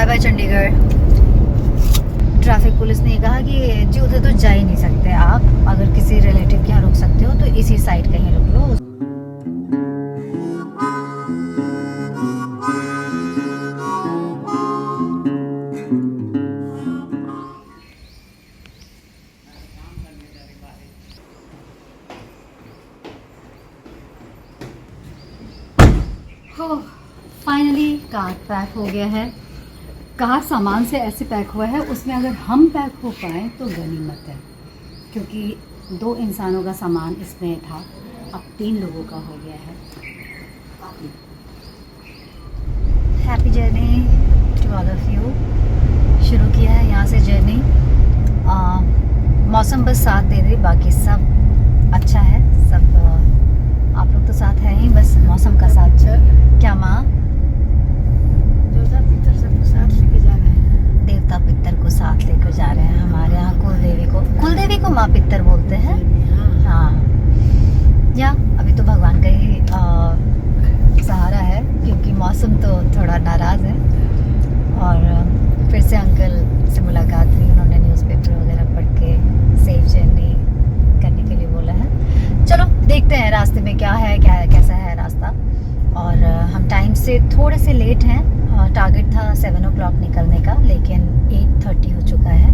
Bye Chandigarh. Traffic police ने कहा कि जी उधर तो जा ही नहीं सकते आप, अगर किसी रिलेटिव के यहाँ रुक सकते हो तो इसी साइड कहीं रुक लो। फाइनली कार पैक हो गया है। कार सामान से ऐसे पैक हुआ है, उसमें अगर हम पैक हो पाए तो गनीमत है, क्योंकि 2 इंसानों का सामान इसमें था, अब 3 लोगों का हो गया है। Happy journey to all of you. शुरू किया है यहाँ से जर्नी। मौसम बस साथ दे दे, बाकी सब अच्छा है। सब आप लोग तो साथ है ही, बस मौसम का साथ। क्या माँ? देवता पितर सबको साथ लेके जा रहे हैं। देवता पितर को साथ लेकर जा रहे हैं। हमारे यहाँ कुलदेवी को माँ पितर बोलते हैं। हाँ, या अभी तो भगवान का ही सहारा है, क्योंकि मौसम तो थोड़ा नाराज़ है। और फिर से अंकल से मुलाकात हुई, उन्होंने न्यूज़पेपर वगैरह पढ़ के सेफ जर्नी करने के लिए बोला है। चलो देखते हैं रास्ते में क्या है, कैसा है रास्ता। और हम टाइम से थोड़े से लेट हैं। टारगेट था 7 o'clock निकलने का, लेकिन 8:30 हो चुका है।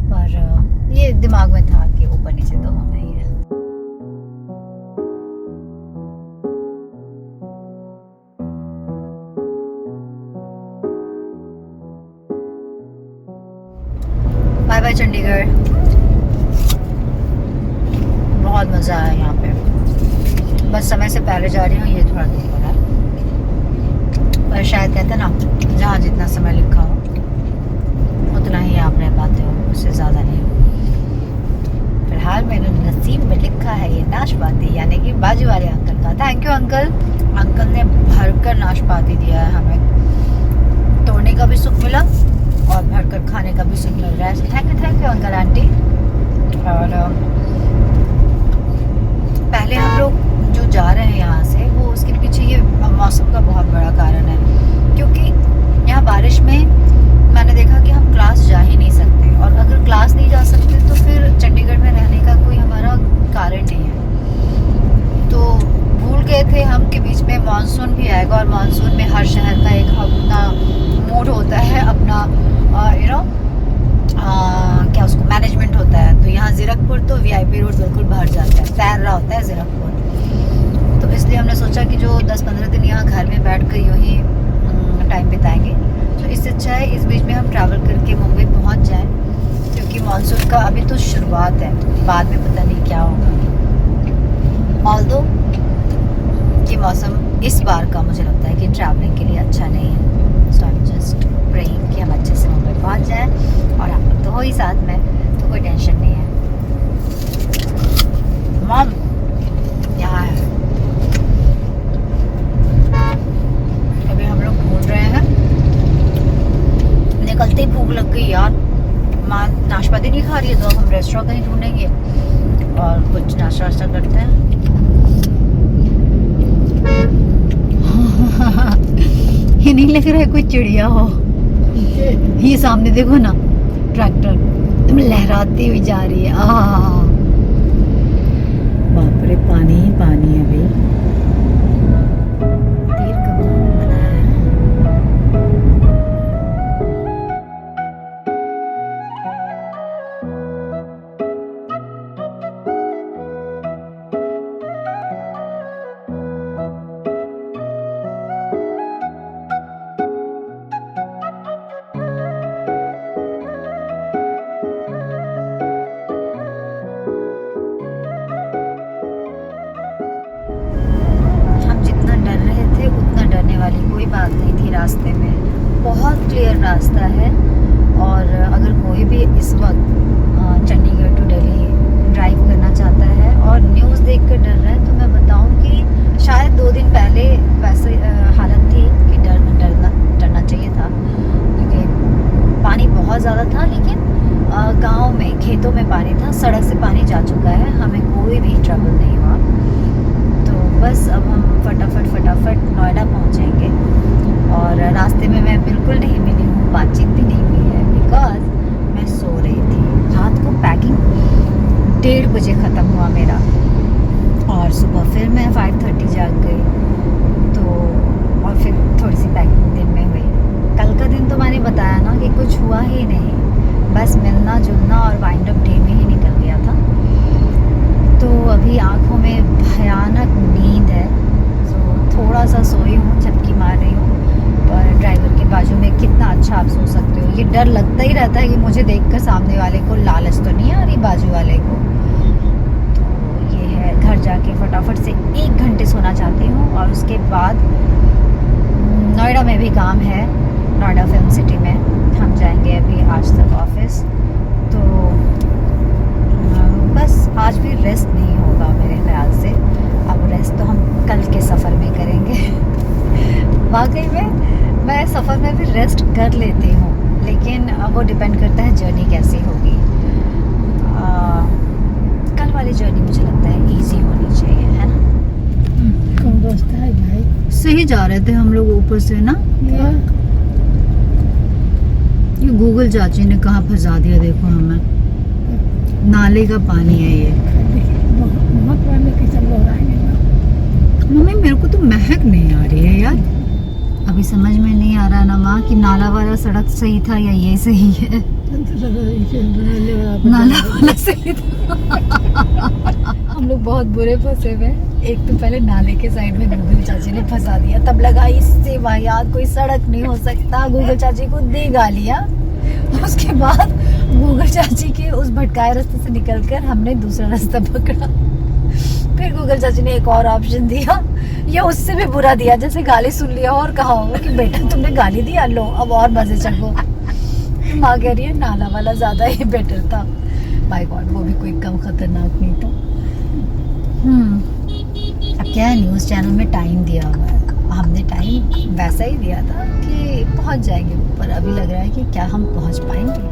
पर ये दिमाग में था कि ऊपर नीचे तो होना ही है। Bye bye Chandigarh. बहुत मज़ा आया यहाँ पे। बस समय से पहले जा रही हूँ, ये थोड़ा देर हो रहा है, पर शायद कहते हैं ना, जहाँ जितना समय लिखा हो उतना ही आप रह पाते हो, उससे ज़्यादा नहीं। फिलहाल मेरे नसीब में लिखा है ये नाशपाती, यानी कि बाजू वाले अंकल का। Thank you uncle. अंकल ने भरकर नाशपाती दिया है हमें। तोड़ने का भी सुख मिला और भरकर खाने का भी सुख मिल रहा है। Thank you uncle aunty. और पहले हम लोग जो जा रहे हैं यहाँ से, वो उसके पीछे ये मौसम का बहुत बड़ा कारण है, क्योंकि यहाँ बारिश में मैंने देखा कि हम क्लास जा ही नहीं सकते, और अगर क्लास नहीं जा सकते तो फिर चंडीगढ़ में रहने का कोई हमारा कारण नहीं है। तो भूल गए थे हम कि बीच में मानसून भी आएगा, और मानसून में हर शहर का एक अपना मूड होता है, अपना क्या उसको मैनेजमेंट होता है। तो यहाँ जीरकपुर तो VIP रोड बिल्कुल भर जाता है, सैर रहा होता है जीरकपुर। तो इसलिए हमने सोचा कि जो 10-15 दिन यहाँ घर में बैठ कर यूँ ही टाइम बिताएंगे, तो इससे अच्छा है इस बीच में हम ट्रैवल करके मुंबई पहुँच जाएं, क्योंकि मानसून का अभी तो शुरुआत है, बाद में पता नहीं क्या होगा। ऑल्दो ये मौसम इस बार का मुझे लगता है कि ट्रैवलिंग के लिए अच्छा नहीं है। सो आई एम जस्ट प्रेइंग कि हम अच्छे से मुंबई पहुँच जाएँ, और आप लोग तो हो ही साथ में, तो कोई टेंशन नहीं है। मॉम यहाँ है, अभी हम लोग ढूंढ रहे हैं। निकलते ही भूख लग गई यार। माँ नाशपाती नहीं खा रही है, तो अब हम रेस्टोरेंट कहीं ढूंढेंगे और कुछ नाश्ता वाश्ता करते हैं। ये नहीं लग रहा है कोई चिड़िया हो। ये सामने देखो ना, ट्रैक्टर एकदम लहराती हुई जा रही है। बाप रे, पानी ही पानी है भाई। तीर कमान बनाया है। कोई बात नहीं थी रास्ते में, बहुत क्लियर रास्ता है। और अगर कोई भी इस वक्त चंडीगढ़ टू दिल्ली ड्राइव करना चाहता है और न्यूज़ देखकर डर रहा है, तो मैं बताऊं कि शायद 2 दिन पहले वैसे हालत थी कि डरना चाहिए था, क्योंकि पानी बहुत ज़्यादा था। लेकिन गांव में, खेतों में पानी था, सड़क से पानी जा चुका है, हमें कोई भी ट्रबल नहीं हुआ। तो बस अब हम फटाफट नोएडा पहुंचेंगे। और रास्ते में मैं बिल्कुल नहीं मिली हूँ बजे ख़त्म हुआ मेरा, और सुबह फिर मैं 5:30 जाग गई। तो और फिर थोड़ी सी पैकिंग दिन में हुई। कल का दिन तो मैंने बताया ना कि कुछ हुआ ही नहीं, बस मिलना जुलना और वाइंड अप डे में ही निकल गया था। तो अभी आँखों में भयानक नींद है, तो थोड़ा सा सोई हूँ, झपकी मार रही हूँ। पर ड्राइवर के बाजू में कितना अच्छा आप सो सकते हो। ये डर लगता ही रहता है कि मुझे देखकर सामने वाले को लालच तो नहीं आ रही बाजू वाले को। तो ये है, घर जाके फटाफट से 1 घंटे सोना चाहती हूँ, और उसके बाद नोएडा में भी काम है, नोएडा फिल्म सिटी में हम जाएंगे अभी आज तक ऑफिस। तो बस आज भी रेस्ट नहीं होगा मेरे ख्याल से। अब रेस्ट तो हम कल के सफ़र में करेंगे। वाकई में मैं सफ़र में भी रेस्ट कर लेती हूँ, लेकिन वो डिपेंड करता है जर्नी कैसी होगी। कल वाली जर्नी मुझे लगता है इजी होनी चाहिए, है ना। कौन रास्ता है भाई? सही जा रहे थे हम लोग ऊपर से ना। ये गूगल चाची ने कहाँ फंसा दिया, देखो हमें। नाले का पानी है ये। मम्मी मेरे को तो महक नहीं आ रही है यार। अभी समझ में नहीं आ रहा ना माँ कि नाला वाला सड़क सही था या ये सही है। नाला वाला सही था। हम लोग बहुत बुरे फंसे हुए। एक तो पहले नाले के साइड में गूगल चाची ने फंसा दिया, तब लगा इससे वाहियात कोई सड़क नहीं हो सकता, गूगल चाची को दे गालियाँ। उसके बाद गूगल चाची के उस भटकाए रास्ते से निकलकर हमने दूसरा रास्ता पकड़ा। फिर गूगल चाची ने एक और ऑप्शन दिया, ये उससे भी बुरा दिया, जैसे गाली सुन लिया और कहा होगा कि बेटा तुमने गाली दिया, लो अब और मजे चखो। माँ कह रही है नाला वाला ज्यादा ही बेटर था। बाय गॉड, वो भी कोई कम खतरनाक नहीं था। अब क्या है, न्यूज़ चैनल में टाइम दिया हुआ है, हमने टाइम वैसा ही दिया था कि पहुंच जाएंगे ऊपर। अभी लग रहा है कि क्या हम पहुंच पाएंगे।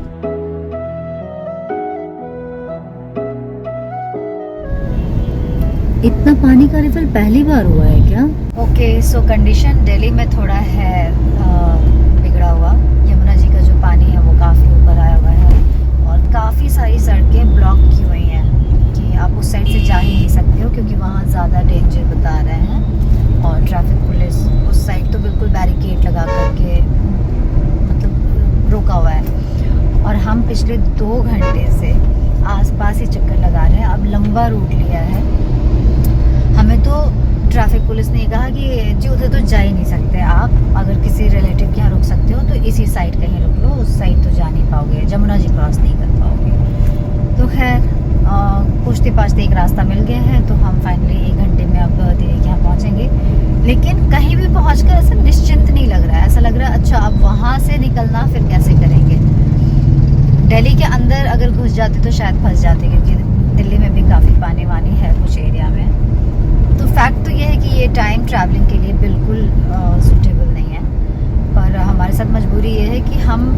इतना पानी का रिफिल पहली बार हुआ है क्या? ओके, सो कंडीशन दिल्ली में थोड़ा है बिगड़ा हुआ। यमुना जी का जो पानी है वो काफ़ी ऊपर आया हुआ है, और काफ़ी सारी सड़कें ब्लॉक की हुई हैं कि आप उस साइड से जा ही नहीं सकते हो, क्योंकि वहाँ ज़्यादा डेंजर बता रहे हैं। और ट्रैफिक पुलिस उस साइड तो बिल्कुल बैरिकेड लगा करके मतलब रोका हुआ है। और हम पिछले 2 घंटे से आसपास ही चक्कर लगा रहे हैं। अब लंबा रूट लिया है। हमें तो ट्रैफिक पुलिस ने कहा कि जी उधर तो जा ही नहीं सकते आप, अगर किसी रिलेटिव के यहाँ रुक सकते हो तो इसी साइड कहीं रुक लो, उस साइड तो जा नहीं पाओगे, जमुना जी क्रॉस नहीं कर पाओगे। तो खैर पूछते पाछते एक रास्ता मिल गया है, तो हम फाइनली 1 घंटे में अब दीदी के यहाँ पहुँचेंगे। लेकिन कहीं भी पहुँचकर ऐसा निश्चिंत नहीं लग रहा है, ऐसा लग रहा है अच्छा अब वहाँ से निकलना फिर कैसे करेंगे। दिल्ली के अंदर अगर घुस जाते तो शायद फंस जाते, क्योंकि दिल्ली में भी काफ़ी पानी वानी है कुछ एरिया में। तो फैक्ट तो ये है कि ये टाइम ट्रैवलिंग के लिए बिल्कुल सूटेबल नहीं है, पर हमारे साथ मजबूरी ये है कि हम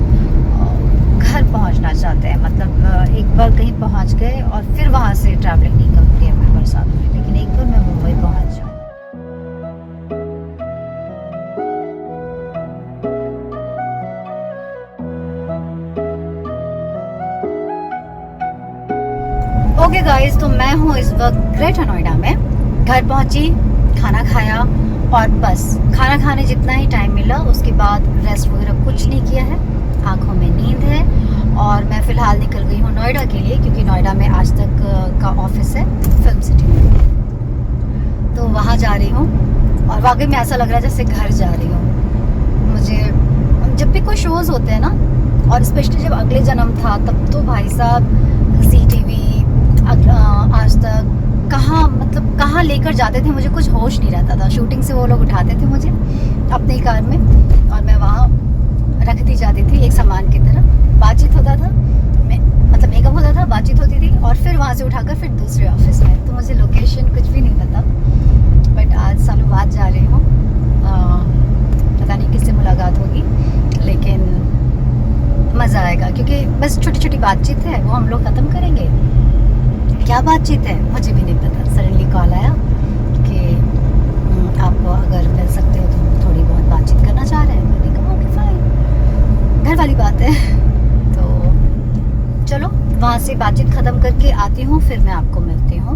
घर पहुंचना चाहते हैं। मतलब एक बार कहीं पहुंच गए और फिर वहां से ट्रैवलिंग नहीं करती है हमें बरसात में, लेकिन एक बार मैं मुंबई पहुंच जाऊँ। ओके गाइस, तो मैं हूँ इस वक्त ग्रेटर नोएडा में। घर पहुंची, खाना खाया, और बस खाना खाने जितना ही टाइम मिला, उसके बाद रेस्ट वगैरह कुछ नहीं किया है। आंखों में नींद है, और मैं फ़िलहाल निकल गई हूँ नोएडा के लिए, क्योंकि नोएडा में आज तक का ऑफिस है फिल्म सिटी में। तो वहाँ जा रही हूँ, और वाकई में ऐसा लग रहा है जैसे घर जा रही हूँ। मुझे जब भी कोई शोज़ होते हैं ना, और स्पेशली जब अगले जन्म था, तब तो भाई साहब CTV, आज तक कहाँ लेकर जाते थे, मुझे कुछ होश नहीं रहता था। शूटिंग से वो लोग उठाते थे मुझे अपनी कार में, और मैं वहाँ रख दी जाती थी एक सामान की तरह। बातचीत होता था, मतलब मेकअप होता था, बातचीत होती थी, और फिर वहाँ से उठाकर फिर दूसरे ऑफिस में। तो मुझे लोकेशन कुछ भी नहीं पता, बट आज सालों बाद जा रही हूँ। पता नहीं किससे मुलाकात होगी, लेकिन मज़ा आएगा, क्योंकि बस छोटी छोटी बातचीत है, वो हम लोग ख़त्म करेंगे। क्या बातचीत है मुझे भी नहीं पता, सडनली कॉल आया कि आप अगर मिल सकते हो तो थोड़ी बहुत बातचीत करना चाह रहे हैं। मैंने कहा ओके फाइन, घर वाली बात है। तो चलो वहाँ से बातचीत ख़त्म करके आती हूँ, फिर मैं आपको मिलती हूँ।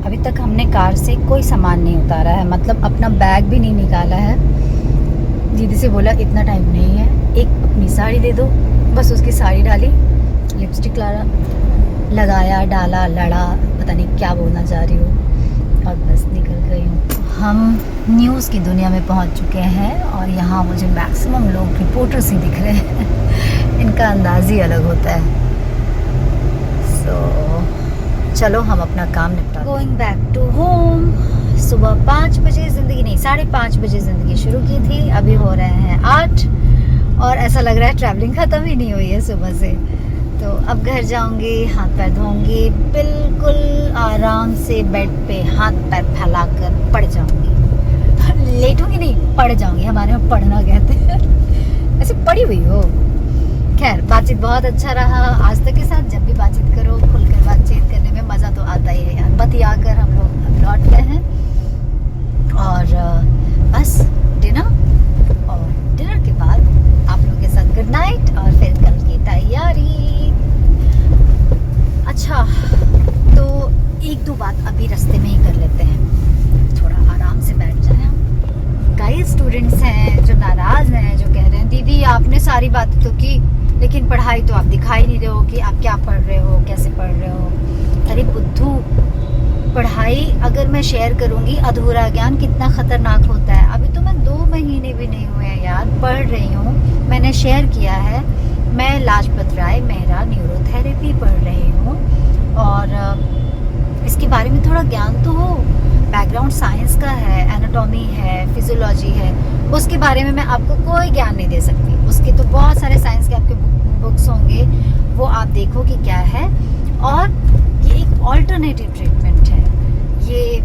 अभी तक हमने कार से कोई सामान नहीं उतारा है, मतलब अपना बैग भी नहीं निकाला है। दीदी से बोला इतना टाइम नहीं है, एक अपनी साड़ी दे दो, बस उसकी साड़ी डाली, लिपस्टिक लगाया, डाला, लड़ा, पता नहीं क्या बोलना चाह रही हूँ, और बस निकल गई हूँ। हम न्यूज़ की दुनिया में पहुँच चुके हैं और यहाँ मुझे मैक्सिमम लोग रिपोर्टर्स ही दिख रहे हैं। इनका अंदाज ही अलग होता है। चलो हम अपना काम निपटा। Going back to home. सुबह 5 बजे ज़िंदगी नहीं, 5:30 बजे ज़िंदगी शुरू की थी, अभी हो रहे हैं 8 और ऐसा लग रहा है ट्रैवलिंग ख़त्म ही नहीं हुई है सुबह से। तो अब घर जाऊंगी, हाथ पैर धोऊंगी, बिल्कुल आराम से बेड पे हाथ पैर फैलाकर पड़ जाऊंगी। लेटूंगी नहीं, पड़ जाऊंगी, हमारे यहाँ पढ़ना कहते हैं। ऐसे पड़ी हुई हो। खैर, बातचीत बहुत अच्छा रहा आज तक के साथ। जब भी बातचीत करो, खुलकर बातचीत करने में मज़ा तो आता ही है यार। बतियाकर हम लोग लौट गए हैं और बस डिनर, और डिनर के बाद आप लोगों के साथ गुड नाइट और फिर कल की तैयारी। अच्छा, तो 1-2 बात अभी रास्ते में ही कर लेते हैं, थोड़ा आराम से बैठ जाए। कई स्टूडेंट्स हैं जो नाराज़ हैं, जो कह रहे हैं दीदी आपने सारी बातें तो की, लेकिन पढ़ाई तो आप दिखाई नहीं रहे हो कि आप क्या पढ़ रहे हो, कैसे पढ़ रहे हो। अरे बुद्धू, पढ़ाई अगर मैं शेयर करूंगी, अधूरा ज्ञान कितना खतरनाक होता है। अभी तो मैं 2 महीने भी नहीं हुए हैं यार, पढ़ रही हूँ। मैंने शेयर किया है, मैं लाजपत राय मेहरा न्यूरोथेरेपी पढ़ रही हूँ और इसके बारे में थोड़ा ज्ञान तो हो। बैकग्राउंड साइंस का है, एनाटॉमी है, फिजियोलॉजी है, उसके बारे में मैं आपको कोई ज्ञान नहीं दे सकती। उसके तो बहुत सारे साइंस के आपके बुक्स होंगे, वो आप देखो कि क्या है। और ये एक ऑल्टरनेटिव ट्रीटमेंट है। ये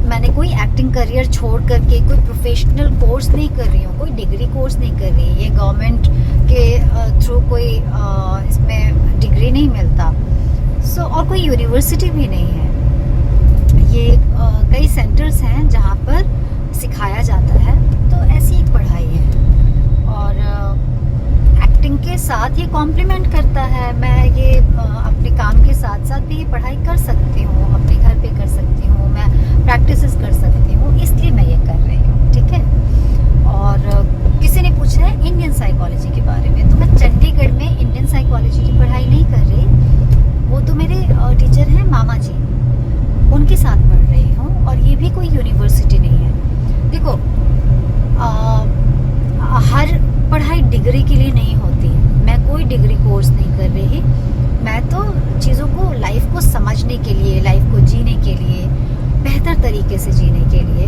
मैंने कोई एक्टिंग करियर छोड़ करके कोई प्रोफेशनल कोर्स नहीं कर रही हूँ, कोई डिग्री कोर्स नहीं कर रही। ये गवर्नमेंट के थ्रू कोई इसमें डिग्री नहीं मिलता, और कोई यूनिवर्सिटी भी नहीं है। ये कई सेंटर्स हैं जहाँ पर सिखाया जाता है, तो ऐसी एक पढ़ाई है। और एक्टिंग के साथ ये कॉम्प्लीमेंट करता है। मैं ये अपने काम के साथ साथ भी ये पढ़ाई कर सकती हूँ, अपने घर पे कर सकती हूँ, मैं प्रैक्टिसेस कर सकती हूँ, इसलिए मैं ये कर रही हूँ, ठीक है। और किसी ने पूछा है इंडियन साइकोलॉजी के बारे में, तो मैं चंडीगढ़ में इंडियन साइकोलॉजी की पढ़ाई नहीं कर रही। वो तो मेरे टीचर हैं मामा जी, उनके साथ पढ़ रही हूँ, और ये भी कोई यूनिवर्सिटी नहीं है। देखो, हर पढ़ाई डिग्री के लिए नहीं होती। मैं कोई डिग्री कोर्स नहीं कर रही, मैं तो चीज़ों को, लाइफ को समझने के लिए, लाइफ को जीने के लिए, बेहतर तरीके से जीने के लिए,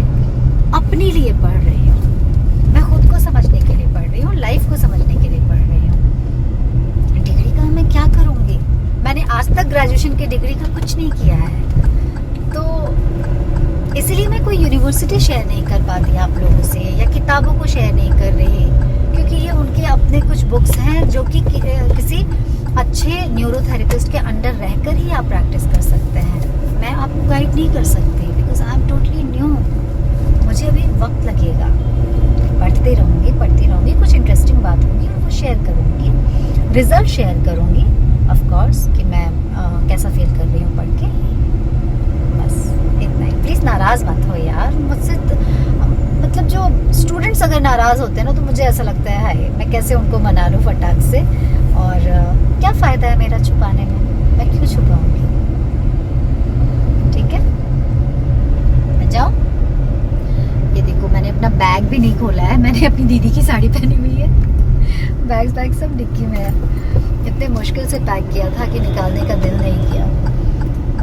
अपने लिए पढ़ रही हूँ। मैं खुद को समझने के लिए पढ़ रही हूँ, लाइफ को समझने के लिए पढ़ रही हूँ। डिग्री का मैं क्या करूँगी? मैंने आज तक ग्रेजुएशन की डिग्री का कुछ नहीं किया है, तो इसलिए मैं कोई यूनिवर्सिटी शेयर नहीं कर पाती आप लोगों से, या किताबों को शेयर नहीं कर रही, क्योंकि ये उनके अपने कुछ बुक्स हैं जो कि किसी अच्छे न्यूरोथेरेपिस्ट के अंडर रहकर ही आप प्रैक्टिस कर सकते हैं। मैं आपको गाइड नहीं कर सकती, because I am totally new. मुझे अभी वक्त लगेगा, पढ़ती रहूँगी, कुछ इंटरेस्टिंग बात होगी और वो शेयर करूँगी, रिजल्ट शेयर करूँगी ऑफ कोर्स, कि मैं कैसा फील कर रही हूँ पढ़ के। बस इतना ही। प्लीज़ नाराज़ मत हो यार मुझसे। मतलब जो स्टूडेंट्स अगर नाराज़ होते हैं ना, तो मुझे ऐसा लगता है हाय मैं कैसे उनको मना लूँ फटाक से, और क्या फ़ायदा है मेरा छुपाने में, मैं क्यों छुपाऊँगी। ठीक है, मैं जाऊँ। ये देखो, मैंने अपना बैग भी नहीं खोला है, मैंने अपनी दीदी की साड़ी पहनी हुई है। बैग सब डिक्की में है। इतने मुश्किल से पैक किया था कि निकालने का दिल नहीं किया,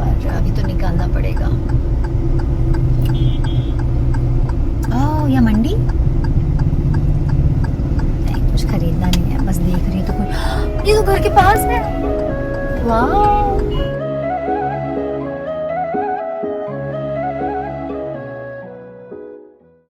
और अभी तो निकालना पड़ेगा। ओह, यह मंडी नहीं, कुछ खरीदना नहीं है, बस देख रही तो कुछ। ये तो घर के पास है। वाह,